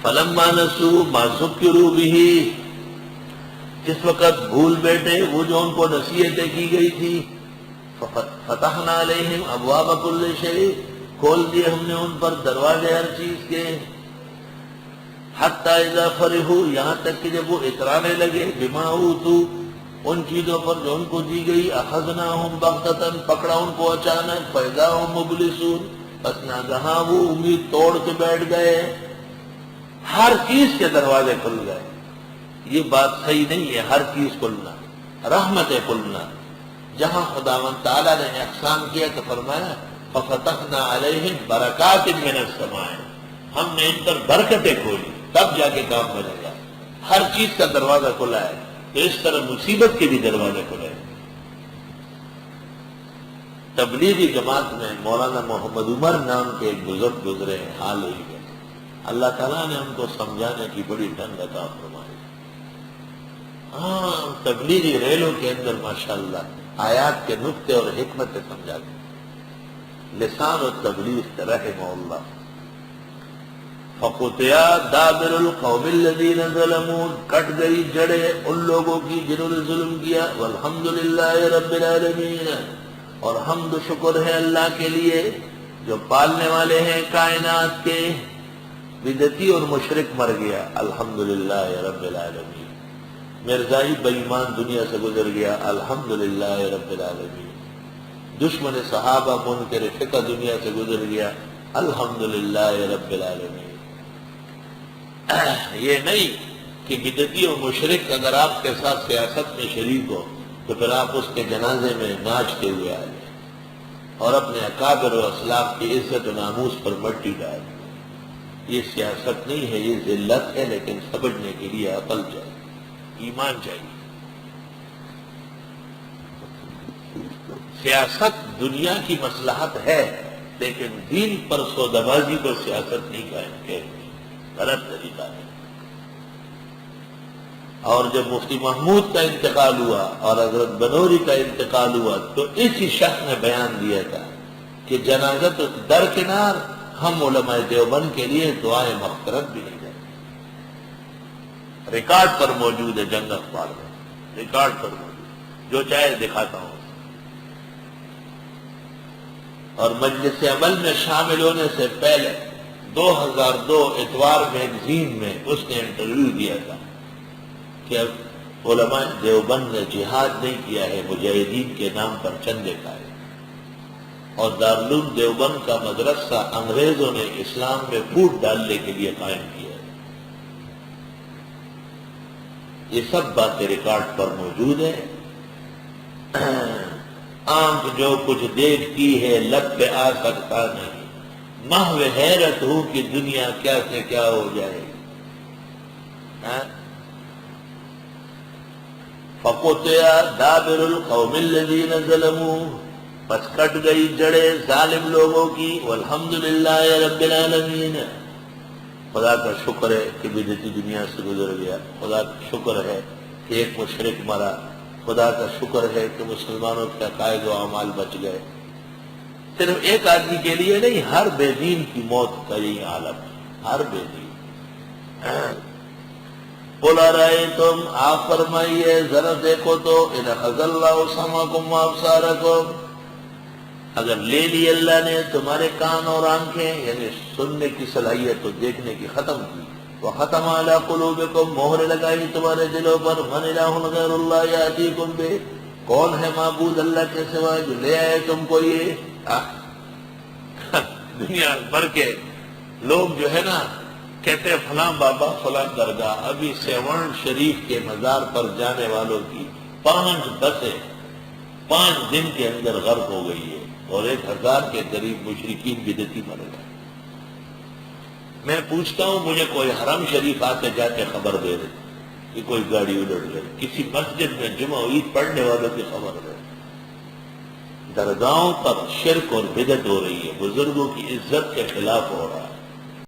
فلما نسوا ما ذکروا به، جس وقت بھول بیٹھے وہ جو ان کو نصیحتیں کی گئی تھی، فتحنا علیہم ابواب کل شیء، کھول دیے ہم نے ان پر دروازے ہر چیز کے، حتی اذا فرحوا، یہاں تک کہ جب وہ اترانے لگے، بما اوتوا، ان چیزوں پر جو ان کو دی گئی، اخذناہم بغتۃ، پکڑا ان کو اچانک، فاذا ہم مبلسون، بس ناگہاں وہ امید توڑ کے بیٹھ گئے، ہر چیز کے دروازے کھل گئے۔ یہ بات صحیح نہیں ہے ہر چیز کھلنا، رحمت کھلنا۔ جہاں خداوند تعالیٰ نے احسان کیا تو فرمایا ففتحنا علیہم برکات من السماء، ہم نے ان پر برکتیں کھولی، تب جا کے کام بنے گا۔ ہر چیز کا دروازہ کھلا ہے، تو اس طرح مصیبت کے بھی دروازے کھلے۔ تبلیغی جماعت میں مولانا محمد عمر نام کے ایک بزرگ گزرے ہیں، حال ہوئی ہے، اللہ تعالیٰ نے ہم کو سمجھانے کی بڑی ڈھنگ عطا فرمائی۔ ہاں، تبلیغی ریلوں کے اندر ماشاءاللہ آیات کے نقطے اور حکمتیں سمجھاتے، لسان التبلیغ رحمہ اللہ۔ فقطع دابر القوم الذین ظلموا، کٹ گئی جڑیں ان لوگوں کی جنہوں نے ظلم کیا، والحمدللہ رب العالمین، اور حمد و شکر ہے اللہ کے لیے جو پالنے والے ہیں کائنات کے۔ بدعتی اور مشرک مر گیا، الحمدللہ رب العالمین۔ مرزائی بے ایمان دنیا سے گزر گیا، الحمدللہ رب العالمین۔ دشمن صحابہ منکر فقہ دنیا سے گزر گیا، الحمدللہ رب العالمین۔ یہ نہیں کہ بدعتی و مشرک اگر آپ کے ساتھ سیاست میں شریک ہو تو پھر آپ اس کے جنازے میں ناچتے ہوئے آ جائیں اور اپنے اکابر و اسلاف کی عزت و ناموس پر مٹی ڈال۔ یہ سیاست نہیں ہے، یہ ذلت ہے، لیکن سمجھنے کے لیے عقل چاہیے، ایمان چاہیے۔ سیاست دنیا کی مصلحت ہے، لیکن دین پر سودابازی پر سیاست نہیں قائم ہے، غلط طریقہ ہے۔ اور جب مفتی محمود کا انتقال ہوا اور حضرت بنوری کا انتقال ہوا تو اسی شخص نے بیان دیا تھا کہ جنازہ تو درکنار، ہم علماء دیوبند کے لیے دعائیں مغفرت بھی نہیں کرتے۔ ریکارڈ پر موجود ہے، جنگ اخبار میں ریکارڈ پر موجود، جو چاہے دکھاتا ہوں۔ اور مجلس عمل میں شامل ہونے سے پہلے 2002 اتوار میگزین میں اس نے انٹرویو دیا تھا کہ علماء دیوبند نے جہاد نہیں کیا ہے، مجاہدین کے نام پر چندے کھائے، اور دارالعلوم دیوبند کا مدرسہ انگریزوں نے اسلام میں پھوٹ ڈالنے کے لیے قائم کیا ہے۔ یہ سب باتیں ریکارڈ پر موجود ہیں۔ آنکھ جو کچھ دیکھتی ہے لب پہ آ سکتا نہیں، محو حیرت ہوں کہ دنیا کیا سے کیا ہو جائے۔ فقطع دابر القوم الذین ظلموا، پس کٹ گئی جڑیں ظالم لوگوں کی، والحمدللہ رب العالمین۔ خدا کا شکر ہے کہ بدعتی دنیا سے گزر گیا، خدا کا شکر ہے کہ ایک مشرک مرا، خدا کا شکر ہے کہ مسلمانوں کے عقائد و اعمال بچ گئے۔ صرف ایک آدمی کے لیے نہیں، ہر بے دین کی موت کا یہی عالم ہے، ہر بے دین۔ قُلْ أَرَأَيْتُمْ، آپ فرمائیے ذرا دیکھو تو، إِنْ أَخَذَ اللَّهُ سَمْعَكُمْ وَأَبْصَارَكُمْ، اگر لے لی اللہ نے تمہارے کان اور آنکھیں، یعنی سننے کی صلاحیت و دیکھنے کی ختم کی، وَخَتَمَ عَلَىٰ قُلُوبِكُمْ، مہر لگائی تمہارے دلوں پر، مَنْ إِلَٰهٌ غَيْرُ اللَّهِ يَأْتِيكُمْ بِهِ، کون ہے معبود اللہ کے سوا جو لے آئے تم کو یہ؟ دنیا بھر کے لوگ جو ہے نا کہتے ہیں فلاں بابا فلاں درگاہ، ابھی سیون شریف کے مزار پر جانے والوں کی 5 بسیں 5 دن کے اندر غرق ہو گئی ہے، اور 1000 کے قریب مشرکین بدعتی مرے گئے۔ میں پوچھتا ہوں، مجھے کوئی حرم شریف آتے جاتے خبر دے دے کہ کوئی گاڑی الٹ گئی، کسی مسجد میں جمعہ و عید پڑھنے والوں کی خبر دے۔ درگاہوں پر شرک اور بدعت ہو رہی ہے، بزرگوں کی عزت کے خلاف ہو رہا ہے۔